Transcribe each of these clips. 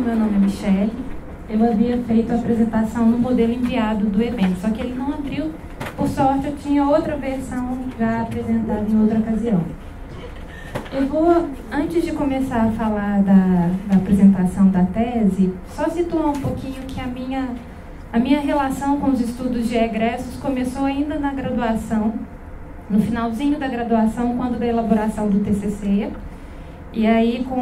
meu nome é Michele. Eu havia feito a apresentação no modelo enviado do evento, só que ele não abriu. Por sorte, eu tinha outra versão já apresentada em outra ocasião. Eu vou, antes de começar a falar da apresentação da tese, só situar um pouquinho que a minha relação com os estudos de egressos começou ainda na graduação, no finalzinho da graduação, quando da elaboração do TCC. E aí, com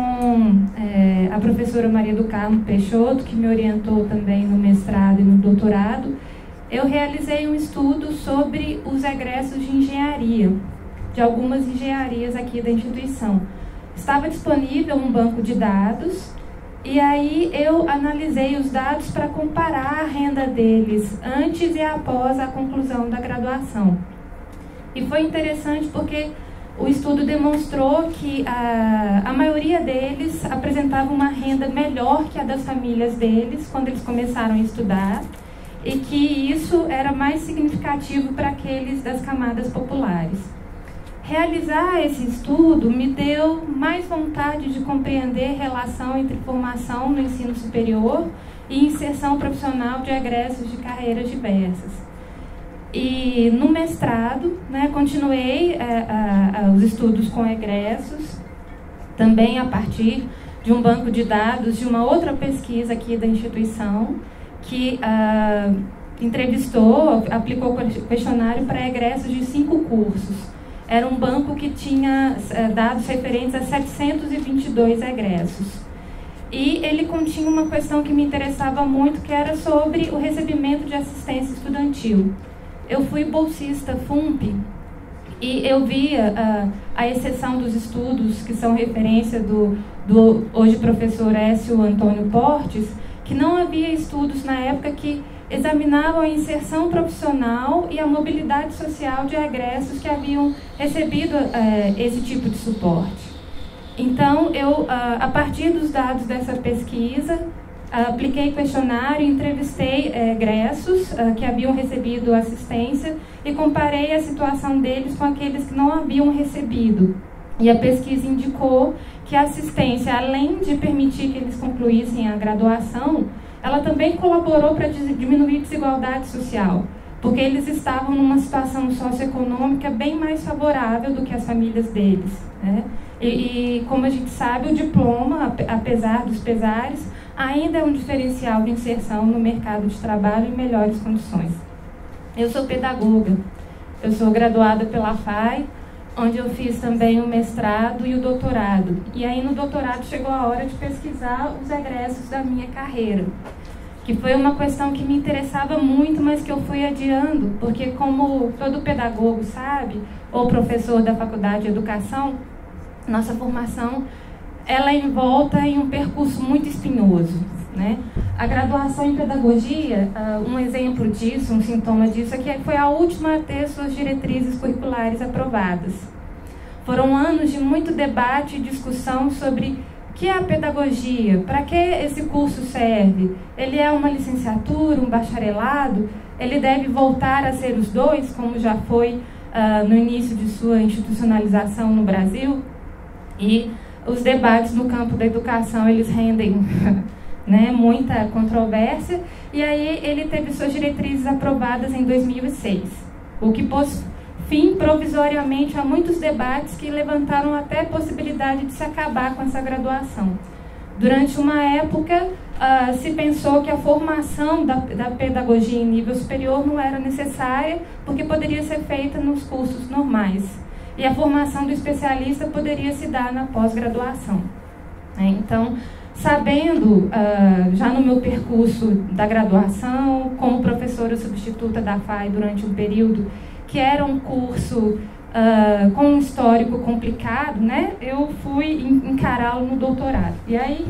a professora Maria do Carmo Peixoto, que me orientou também no mestrado e no doutorado, eu realizei um estudo sobre os egressos de engenharia, de algumas engenharias aqui da instituição. Estava disponível um banco de dados, e aí eu analisei os dados para comparar a renda deles antes e após a conclusão da graduação. E foi interessante porque o estudo demonstrou que a maioria deles apresentava uma renda melhor que a das famílias deles quando eles começaram a estudar, e que isso era mais significativo para aqueles das camadas populares. Realizar esse estudo me deu mais vontade de compreender a relação entre formação no ensino superior e inserção profissional de egressos de carreiras diversas. E no mestrado, continuei os estudos com egressos, também a partir de um banco de dados de uma outra pesquisa aqui da instituição, que aplicou questionário para egressos de 5 cursos. Era um banco que tinha dados referentes a 722 egressos. E ele continha uma questão que me interessava muito, que era sobre o recebimento de assistência estudantil. Eu fui bolsista FUMP e eu via a exceção dos estudos que são referência do hoje professor Écio Antônio Portes, que não havia estudos na época que examinavam a inserção profissional e a mobilidade social de egressos que haviam recebido esse tipo de suporte. Então, eu, a partir dos dados dessa pesquisa, apliquei questionário, entrevistei egressos que haviam recebido assistência e comparei a situação deles com aqueles que não haviam recebido. E a pesquisa indicou que a assistência, além de permitir que eles concluíssem a graduação, ela também colaborou para diminuir a desigualdade social, porque eles estavam numa situação socioeconômica bem mais favorável do que as famílias deles, né? E como a gente sabe, o diploma, apesar dos pesares, ainda é um diferencial de inserção no mercado de trabalho em melhores condições. Eu sou pedagoga, eu sou graduada pela FAI, onde eu fiz também o mestrado e o doutorado. E aí no doutorado chegou a hora de pesquisar os egressos da minha carreira, que foi uma questão que me interessava muito, mas que eu fui adiando, porque como todo pedagogo sabe, ou professor da faculdade de educação, nossa formação ela é envolta em um percurso muito espinhoso, né? A graduação em pedagogia, um exemplo disso, um sintoma disso, é que foi a última a ter suas diretrizes curriculares aprovadas. Foram anos de muito debate e discussão sobre o que é a pedagogia, para que esse curso serve, ele é uma licenciatura, um bacharelado, ele deve voltar a ser os dois, como já foi no início de sua institucionalização no Brasil. E os debates no campo da educação, eles rendem muita controvérsia, e aí ele teve suas diretrizes aprovadas em 2006, o que pôs fim provisoriamente a muitos debates que levantaram até a possibilidade de se acabar com essa graduação. Durante uma época, se pensou que a formação da pedagogia em nível superior não era necessária, porque poderia ser feita nos cursos normais. E a formação do especialista poderia se dar na pós-graduação. Então, sabendo, já no meu percurso da graduação, como professora substituta da FAI durante um período, que era um curso com um histórico complicado, eu fui encará-lo no doutorado. E aí,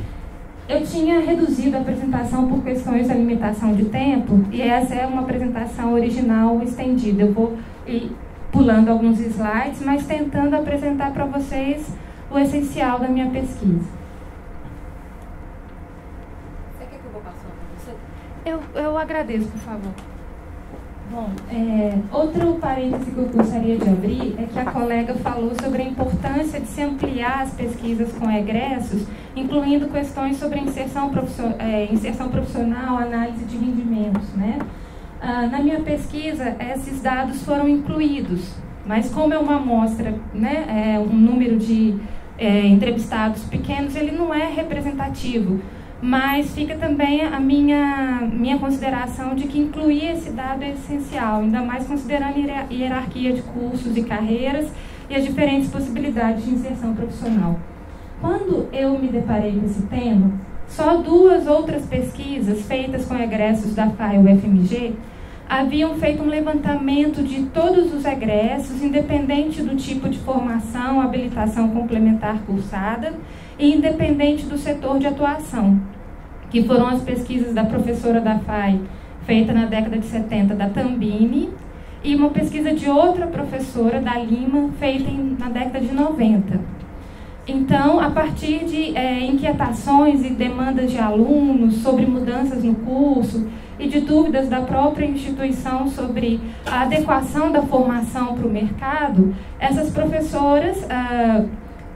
eu tinha reduzido a apresentação por questões da limitação de tempo, e essa é uma apresentação original estendida. Eu vou ir pulando alguns slides, mas tentando apresentar para vocês o essencial da minha pesquisa. Você quer que eu vou passar para você? Eu agradeço, por favor. Bom, outro parêntese que eu gostaria de abrir é que a colega falou sobre a importância de se ampliar as pesquisas com egressos, incluindo questões sobre inserção profissional, análise de rendimentos, né? Na minha pesquisa, esses dados foram incluídos, mas como é uma amostra, né, um número de entrevistados pequenos, ele não é representativo. Mas fica também a minha consideração de que incluir esse dado é essencial, ainda mais considerando a hierarquia de cursos e carreiras e as diferentes possibilidades de inserção profissional. Quando eu me deparei com esse tema, só 2 outras pesquisas feitas com egressos da FAI e UFMG haviam feito um levantamento de todos os egressos, independente do tipo de formação, habilitação complementar cursada e independente do setor de atuação, que foram as pesquisas da professora da FAI, feita na década de 70, da Tambini, e uma pesquisa de outra professora, da Lima, feita na década de 90. Então, a partir de inquietações e demandas de alunos sobre mudanças no curso e de dúvidas da própria instituição sobre a adequação da formação para o mercado, essas professoras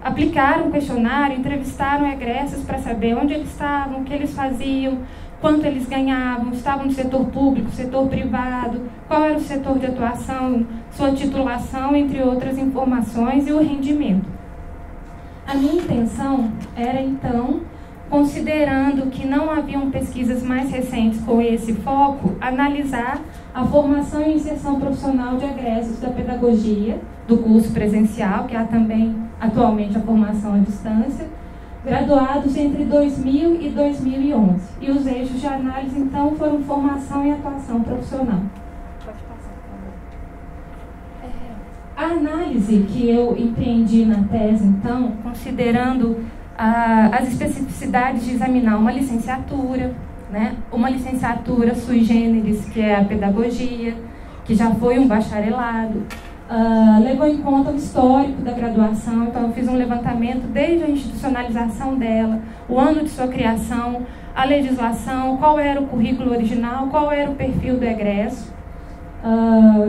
aplicaram um questionário, entrevistaram egressos para saber onde eles estavam, o que eles faziam, quanto eles ganhavam, estavam no setor público, setor privado, qual era o setor de atuação, sua titulação, entre outras informações, e o rendimento. A minha intenção era, então, considerando que não haviam pesquisas mais recentes com esse foco, analisar a formação e inserção profissional de egressos da pedagogia, do curso presencial, que há também atualmente a formação à distância, graduados entre 2000 e 2011. E os eixos de análise, então, foram formação e atuação profissional. Pode passar, por favor. A análise que eu empreendi na tese, então, considerando as especificidades de examinar uma licenciatura, né? Uma licenciatura sui generis, que é a pedagogia, que já foi um bacharelado, levou em conta o histórico da graduação. Então eu fiz um levantamento desde a institucionalização dela, o ano de sua criação, a legislação, qual era o currículo original, qual era o perfil do egresso.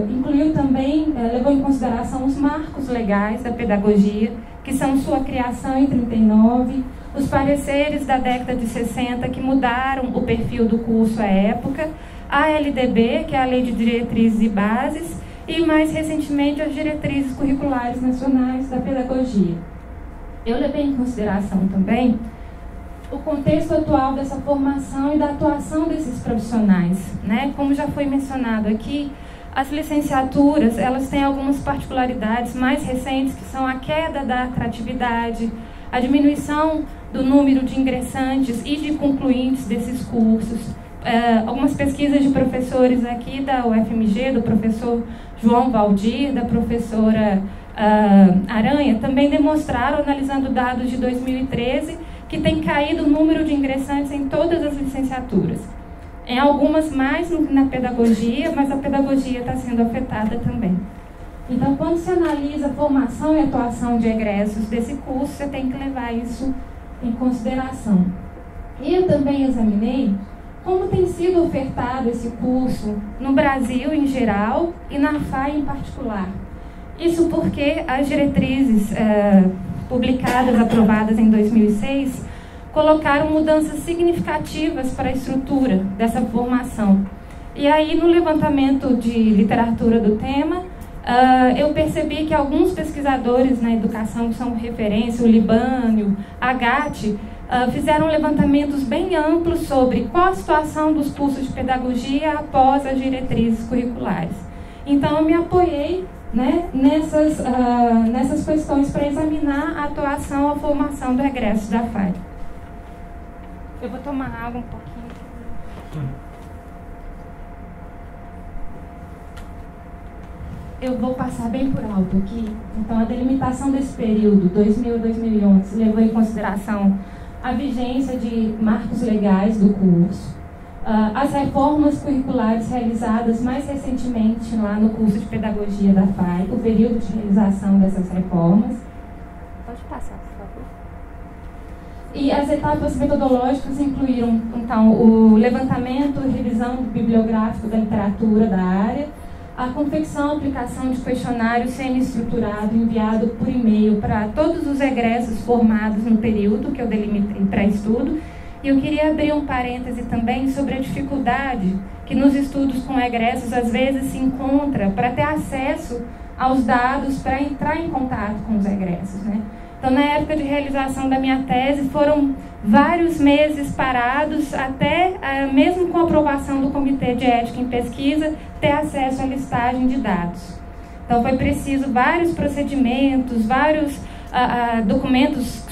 Incluiu também, levou em consideração os marcos legais da pedagogia, que são sua criação em 39, os pareceres da década de 60 que mudaram o perfil do curso à época, a LDB, que é a Lei de Diretrizes e Bases, e mais recentemente as diretrizes curriculares nacionais da pedagogia. Eu levei em consideração também o contexto atual dessa formação e da atuação desses profissionais, né? Como já foi mencionado aqui, as licenciaturas, elas têm algumas particularidades mais recentes, que são a queda da atratividade, a diminuição do número de ingressantes e de concluintes desses cursos. Algumas pesquisas de professores aqui da UFMG, do professor João Valdir, da professora Aranha, também demonstraram, analisando dados de 2013, que tem caído o número de ingressantes em todas as licenciaturas. Em algumas mais na pedagogia, mas a pedagogia está sendo afetada também. Então, quando se analisa a formação e atuação de egressos desse curso, você tem que levar isso em consideração. E eu também examinei como tem sido ofertado esse curso no Brasil em geral e na FAI em particular. Isso porque as diretrizes publicadas, aprovadas em 2006, colocaram mudanças significativas para a estrutura dessa formação. E aí, no levantamento de literatura do tema, eu percebi que alguns pesquisadores na educação que são referência, o Libânio, a Gatti, fizeram levantamentos bem amplos sobre qual a situação dos cursos de pedagogia após as diretrizes curriculares. Então, eu me apoiei, né, nessas questões para examinar a atuação, a formação do egresso da FAI. Eu vou tomar água um pouquinho. Eu vou passar bem por alto aqui. Então, a delimitação desse período, 2000 a 2011, levou em consideração a vigência de marcos legais do curso, as reformas curriculares realizadas mais recentemente lá no curso de pedagogia da FAI, o período de realização dessas reformas. Pode passar, por favor. E as etapas metodológicas incluíram, então, o levantamento e revisão bibliográfico da literatura da área, a confecção e aplicação de questionário semi-estruturado enviado por e-mail para todos os egressos formados no período que eu delimitei para estudo. E eu queria abrir um parêntese também sobre a dificuldade que nos estudos com egressos às vezes se encontra para ter acesso aos dados para entrar em contato com os egressos, né? Então, na época de realização da minha tese, foram vários meses parados até, mesmo com a aprovação do Comitê de Ética em Pesquisa, ter acesso à listagem de dados. Então, foi preciso vários procedimentos, vários documentos,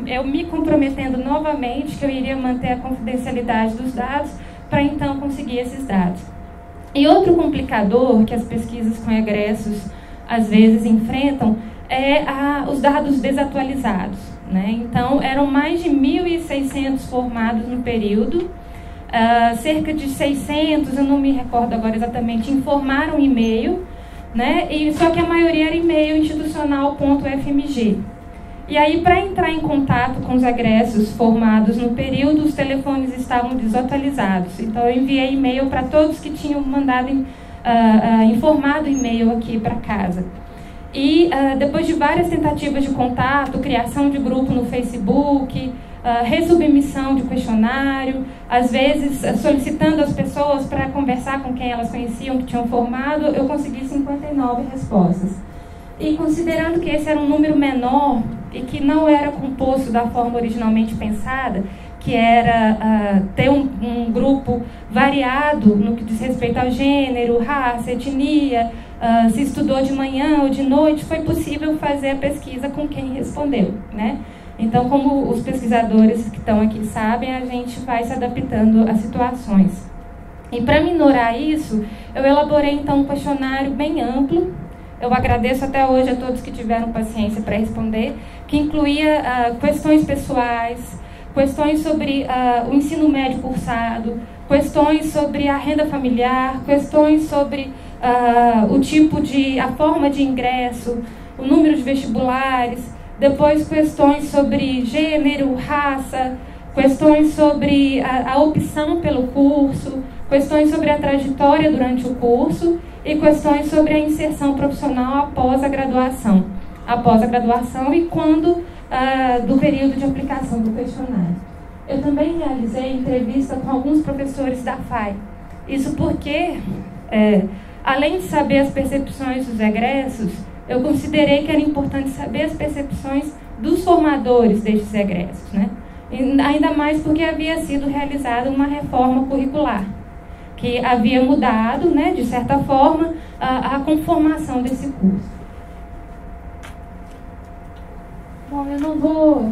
eu me comprometendo novamente que eu iria manter a confidencialidade dos dados para, então, conseguir esses dados. E outro complicador que as pesquisas com egressos, às vezes, enfrentam é os dados desatualizados, né? Então, eram mais de 1.600 formados no período, cerca de 600, eu não me recordo agora exatamente, informaram e-mail, né? Só que a maioria era e-mail institucional.fmg. E aí, para entrar em contato com os egressos formados no período, os telefones estavam desatualizados. Então, eu enviei e-mail para todos que tinham mandado, informado e-mail aqui para casa. E depois de várias tentativas de contato, criação de grupo no Facebook, resubmissão de questionário, às vezes solicitando as pessoas para conversar com quem elas conheciam que tinham formado, eu consegui 59 respostas. E considerando que esse era um número menor e que não era composto da forma originalmente pensada, que era ter um grupo variado no que diz respeito ao gênero, raça, etnia, se estudou de manhã ou de noite, foi possível fazer a pesquisa com quem respondeu, né? Então, como os pesquisadores que estão aqui sabem, a gente vai se adaptando às situações. E para minorar isso, eu elaborei então um questionário bem amplo. Eu agradeço até hoje a todos que tiveram paciência para responder, que incluía questões pessoais, questões sobre o ensino médio cursado, questões sobre a renda familiar, questões sobre a forma de ingresso, o número de vestibulares, depois questões sobre gênero, raça, questões sobre a opção pelo curso, questões sobre a trajetória durante o curso e questões sobre a inserção profissional após a graduação e quando do período de aplicação do questionário. Eu também realizei entrevista com alguns professores da FAI. Isso porque, além de saber as percepções dos egressos, eu considerei que era importante saber as percepções dos formadores destes egressos, né? E ainda mais porque havia sido realizada uma reforma curricular, que havia mudado, né, de certa forma, a conformação desse curso. Bom, eu não vou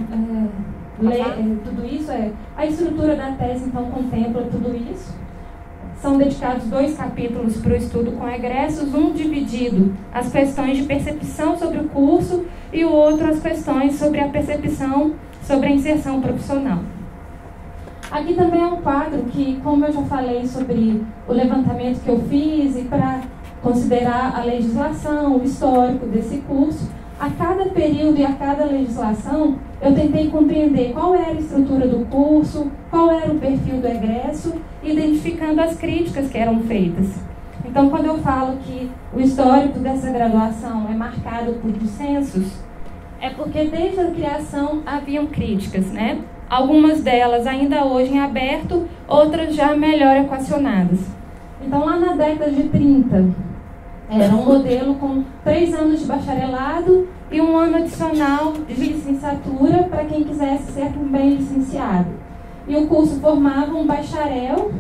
ler tudo isso. A estrutura da tese, então, contempla tudo isso. São dedicados 2 capítulos para o estudo com egressos, um dividido as questões de percepção sobre o curso e o outro as questões sobre a percepção sobre a inserção profissional. Aqui também é um quadro que, como eu já falei sobre o levantamento que eu fiz e para considerar a legislação, o histórico desse curso, a cada período e a cada legislação, eu tentei compreender qual era a estrutura do curso, qual era o perfil do egresso, identificando as críticas que eram feitas. Então, quando eu falo que o histórico dessa graduação é marcado por dissensos, é porque desde a criação haviam críticas, né? Algumas delas ainda hoje em aberto, outras já melhor equacionadas. Então, lá na década de 30, era um modelo com 3 anos de bacharelado e 1 ano adicional de licenciatura para quem quisesse ser também licenciado. E o curso formava um bacharel,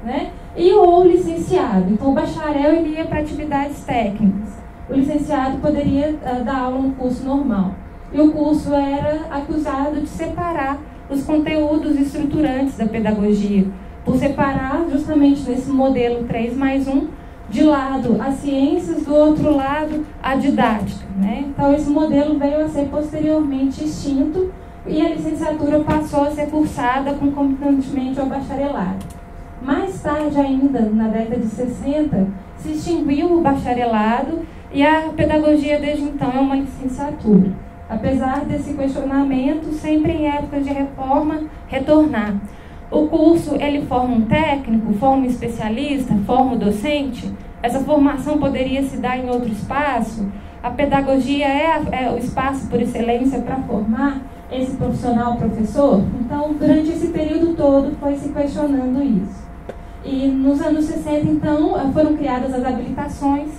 né, e ou licenciado. Então, o bacharel ele ia para atividades técnicas. O licenciado poderia dar aula no curso normal. E o curso era acusado de separar os conteúdos estruturantes da pedagogia, por separar justamente nesse modelo 3+1, de lado as ciências, do outro lado a didática, né? Então esse modelo veio a ser posteriormente extinto e a licenciatura passou a ser cursada concomitantemente ao bacharelado. Mais tarde ainda, na década de 60, se extinguiu o bacharelado e a pedagogia desde então é uma licenciatura. apesar desse questionamento, sempre em épocas de reforma, retornar. O curso, ele forma um técnico, forma um especialista, forma um docente? Essa formação poderia se dar em outro espaço? A pedagogia é o espaço por excelência para formar esse profissional professor? Então, durante esse período todo, foi se questionando isso. E nos anos 60, então, foram criadas as habilitações.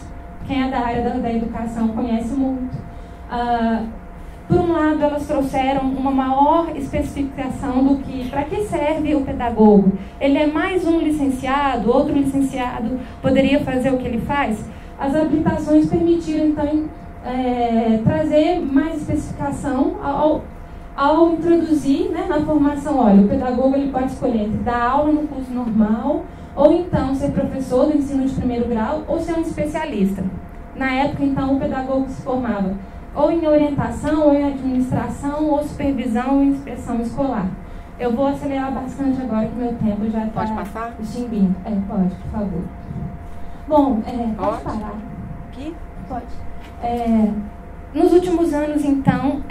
Quem é da área da educação conhece muito. Por um lado, elas trouxeram uma maior especificação do que, para que serve o pedagogo. Ele é mais um licenciado, outro licenciado poderia fazer o que ele faz? As habilitações permitiram, então, trazer mais especificação ao introduzir, né, na formação. Olha, o pedagogo ele pode escolher entre dar aula no curso normal, ou então ser professor do ensino de primeiro grau, ou ser um especialista. Na época, então, o pedagogo se formava ou em orientação, ou em administração, ou supervisão, ou inspeção escolar. Eu vou acelerar bastante agora, que meu tempo já está extinguindo. Pode, por favor. Bom, pode parar. Aqui? Pode. Nos últimos anos, então,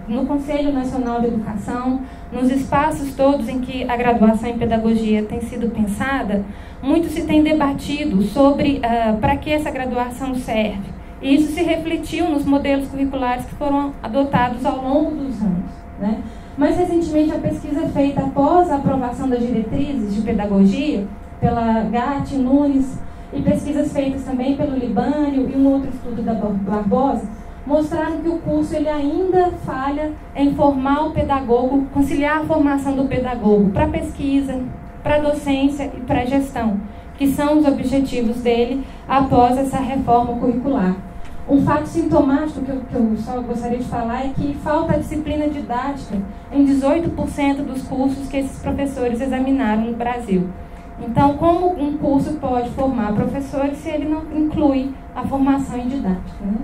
no Conselho Nacional de Educação, nos espaços todos em que a graduação em pedagogia tem sido pensada, muito se tem debatido sobre para que essa graduação serve. E isso se refletiu nos modelos curriculares que foram adotados ao longo dos anos, né? Mais recentemente, a pesquisa feita após a aprovação das diretrizes de pedagogia, pela Gatti, Nunes, e pesquisas feitas também pelo Libânio e um outro estudo da Barbosa, mostraram que o curso ele ainda falha em formar o pedagogo, conciliar a formação do pedagogo para pesquisa, para docência e para gestão, que são os objetivos dele após essa reforma curricular. Um fato sintomático que eu só gostaria de falar é que falta a disciplina didática em 18% dos cursos que esses professores examinaram no Brasil. Então, como um curso pode formar professores se ele não inclui a formação em didática, né?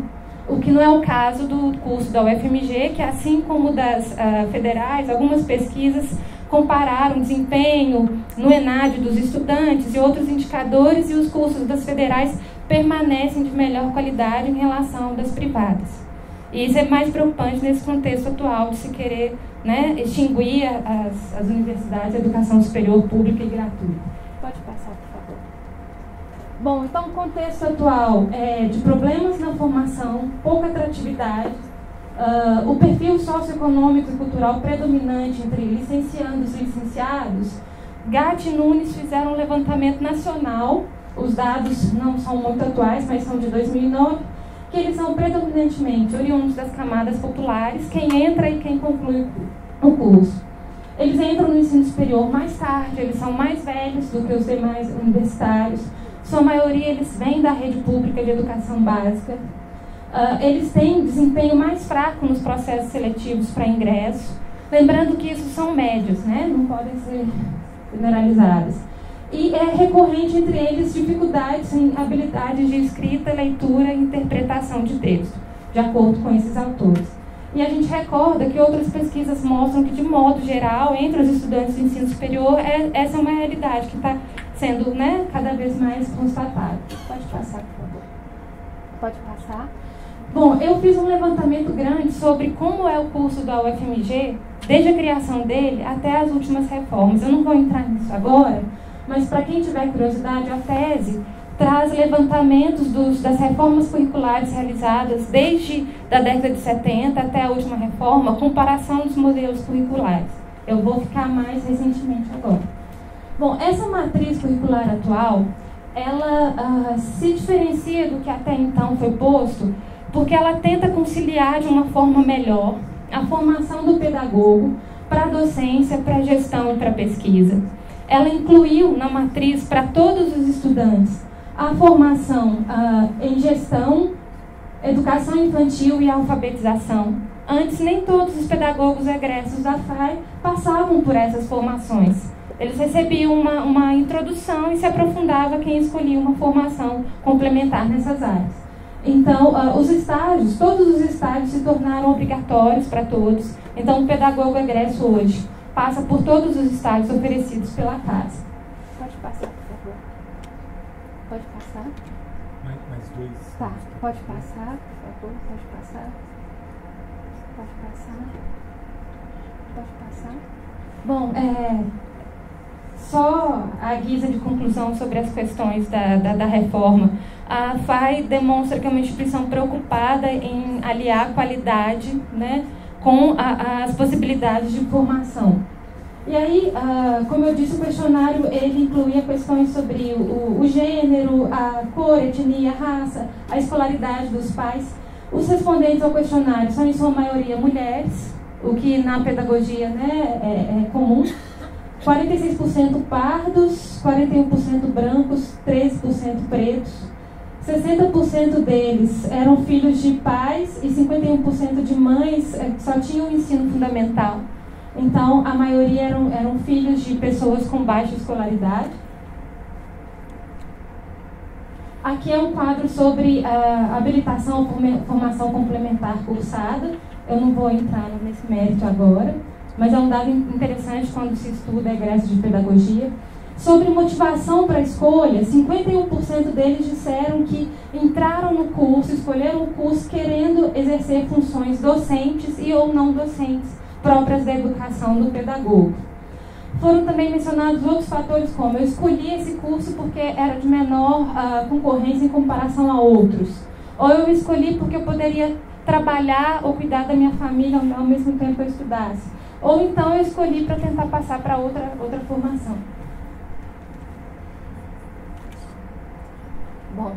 O que não é o caso do curso da UFMG, que assim como das federais, algumas pesquisas compararam o desempenho no ENAD dos estudantes e outros indicadores, e os cursos das federais permanecem de melhor qualidade em relação das privadas. E isso é mais preocupante nesse contexto atual de se querer, né, extinguir as universidades de educação superior pública e gratuita. Pode passar, por favor. Bom, então o contexto atual é de problemas na formação, pouca atratividade, o perfil socioeconômico e cultural predominante entre licenciandos e licenciados. Gatti e Nunes fizeram um levantamento nacional, os dados não são muito atuais, mas são de 2009, que eles são predominantemente oriundos das camadas populares, quem entra e quem conclui o curso. Eles entram no ensino superior mais tarde, eles são mais velhos do que os demais universitários, sua maioria eles vêm da rede pública de educação básica, eles têm desempenho mais fraco nos processos seletivos para ingresso, lembrando que isso são médios, né? Não podem ser generalizadas. E é recorrente entre eles dificuldades em habilidades de escrita, leitura e interpretação de texto, de acordo com esses autores. E a gente recorda que outras pesquisas mostram que, de modo geral, entre os estudantes do ensino superior, essa é uma realidade que está sendo, né, cada vez mais constatada. Pode passar, por favor. Pode passar. Bom, eu fiz um levantamento grande sobre como é o curso da UFMG, desde a criação dele até as últimas reformas. Eu não vou entrar nisso agora, mas para quem tiver curiosidade, a tese traz levantamentos das reformas curriculares realizadas desde a década de 70 até a última reforma, comparação dos modelos curriculares. Eu vou ficar mais recentemente agora. Bom, essa matriz curricular atual, ela se diferencia do que até então foi posto, porque ela tenta conciliar de uma forma melhor a formação do pedagogo para a docência, para a gestão e para a pesquisa. Ela incluiu na matriz para todos os estudantes a formação em gestão, educação infantil e alfabetização. Antes, nem todos os pedagogos egressos da FAI passavam por essas formações. Eles recebiam uma introdução e se aprofundava quem escolhia uma formação complementar nessas áreas. Então, os estágios, todos os estágios se tornaram obrigatórios para todos. Então, o pedagogo egresso hoje passa por todos os estágios oferecidos pela casa. Pode passar, por favor. Pode passar. Mais dois. Tá, pode passar, por favor, pode passar. Pode passar. Pode passar. Bom, só a guisa de conclusão sobre as questões da reforma. A FAI demonstra que é uma instituição preocupada em aliar a qualidade, né, com as possibilidades de formação. E aí, como eu disse, o questionário ele incluía questões sobre o gênero, a cor, etnia, raça, a escolaridade dos pais. Os respondentes ao questionário são, em sua maioria, mulheres, o que na pedagogia, né, é comum. 46% pardos, 41% brancos, 13% pretos. 60% deles eram filhos de pais e 51% de mães que só tinham o ensino fundamental. Então, a maioria eram filhos de pessoas com baixa escolaridade. Aqui é um quadro sobre habilitação ou formação complementar cursada. Eu não vou entrar nesse mérito agora, mas é um dado interessante quando se estuda egresso de pedagogia. Sobre motivação para a escolha, 51% deles disseram que entraram no curso, escolheram o curso querendo exercer funções docentes e ou não docentes próprias da educação do pedagogo. Foram também mencionados outros fatores como: eu escolhi esse curso porque era de menor concorrência em comparação a outros, ou eu escolhi porque eu poderia trabalhar ou cuidar da minha família ao mesmo tempo que eu estudasse, ou então eu escolhi para tentar passar para outra formação. Bom,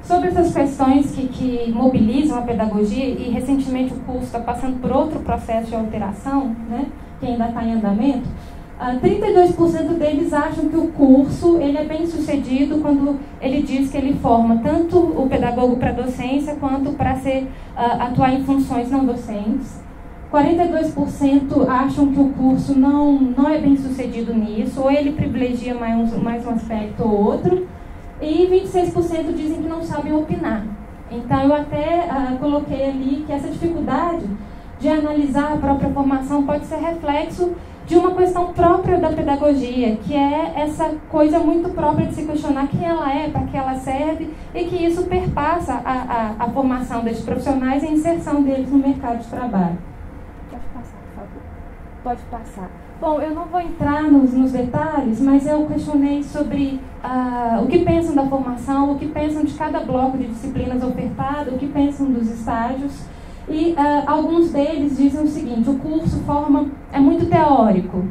sobre essas questões que mobilizam a pedagogia, e recentemente o curso está passando por outro processo de alteração, né, que ainda está em andamento, 32% deles acham que o curso ele é bem sucedido quando ele diz que ele forma tanto o pedagogo para docência quanto para atuar em funções não docentes. 42% acham que o curso não é bem sucedido nisso, ou ele privilegia mais um aspecto ou outro. E 26% dizem que não sabem opinar. Então, eu até coloquei ali que essa dificuldade de analisar a própria formação pode ser reflexo de uma questão própria da pedagogia, que é essa coisa muito própria de se questionar quem ela é, para que ela serve, e que isso perpassa a formação desses profissionais e a inserção deles no mercado de trabalho. Pode passar, por favor. Pode passar. Bom, eu não vou entrar nos detalhes, mas eu questionei sobre o que pensam da formação, o que pensam de cada bloco de disciplinas ofertado, o que pensam dos estágios. E alguns deles dizem o seguinte: o curso é muito teórico,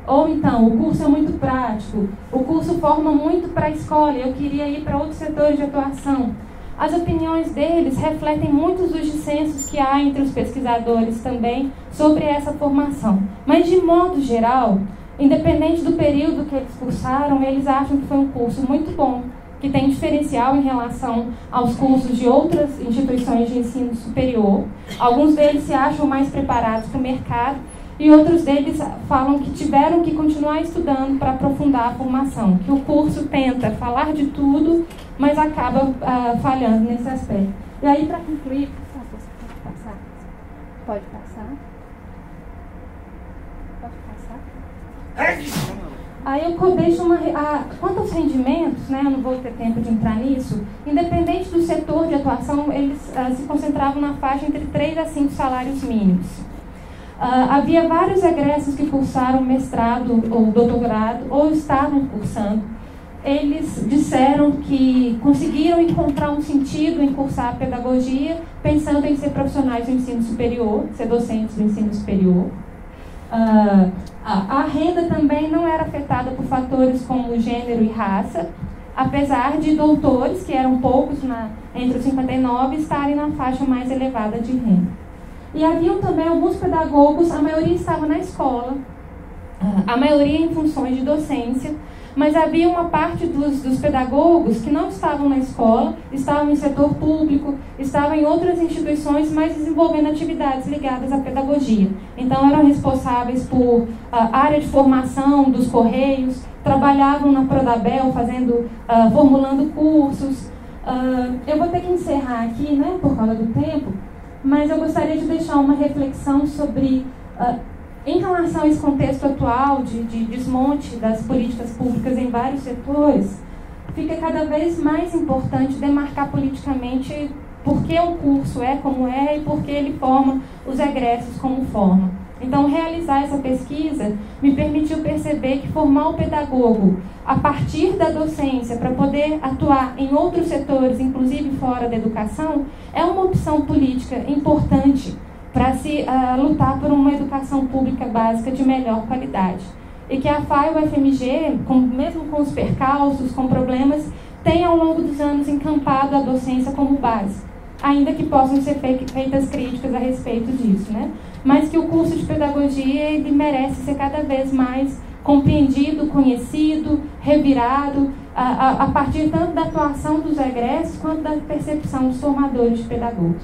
ou então o curso é muito prático, o curso forma muito para a escola, eu queria ir para outros setores de atuação. As opiniões deles refletem muitos dos dissensos que há entre os pesquisadores também sobre essa formação. Mas, de modo geral, independente do período que eles cursaram, eles acham que foi um curso muito bom, que tem diferencial em relação aos cursos de outras instituições de ensino superior. Alguns deles se acham mais preparados para o mercado e outros deles falam que tiveram que continuar estudando para aprofundar a formação, que o curso tenta falar de tudo, mas acaba falhando nesse aspecto. E aí, para concluir, por favor, pode passar. Pode passar. Pode passar. Aí eu deixo quanto aos rendimentos, né, eu não vou ter tempo de entrar nisso, independente do setor de atuação, eles se concentravam na faixa entre 3 a 5 salários mínimos. Havia vários egressos que cursaram mestrado ou doutorado, ou estavam cursando. Eles disseram que conseguiram encontrar um sentido em cursar a pedagogia, pensando em ser profissionais do ensino superior, ser docentes do ensino superior. A renda também não era afetada por fatores como gênero e raça, apesar de doutores, que eram poucos entre os 59, estarem na faixa mais elevada de renda. E haviam também alguns pedagogos, a maioria estava na escola, a maioria em funções de docência, mas havia uma parte dos pedagogos que não estavam na escola, estavam em setor público, estavam em outras instituições, mas desenvolvendo atividades ligadas à pedagogia. Então, eram responsáveis por área de formação dos Correios, trabalhavam na Prodabel, formulando cursos. Eu vou ter que encerrar aqui, né, por causa do tempo, mas eu gostaria de deixar uma reflexão sobre... Em relação a esse contexto atual de desmonte das políticas públicas em vários setores, fica cada vez mais importante demarcar politicamente por que o curso é como é e por que ele forma os egressos como forma. Então, realizar essa pesquisa me permitiu perceber que formar o pedagogo a partir da docência para poder atuar em outros setores, inclusive fora da educação, é uma opção política importante para se lutar por uma educação pública básica de melhor qualidade. E que a FAI e o FMG, mesmo com os percalços, com problemas, tem ao longo dos anos encampado a docência como base, ainda que possam ser feitas críticas a respeito disso, né? Mas que o curso de pedagogia ele merece ser cada vez mais compreendido, conhecido, revirado, a partir tanto da atuação dos egressos quanto da percepção dos formadores de pedagogos.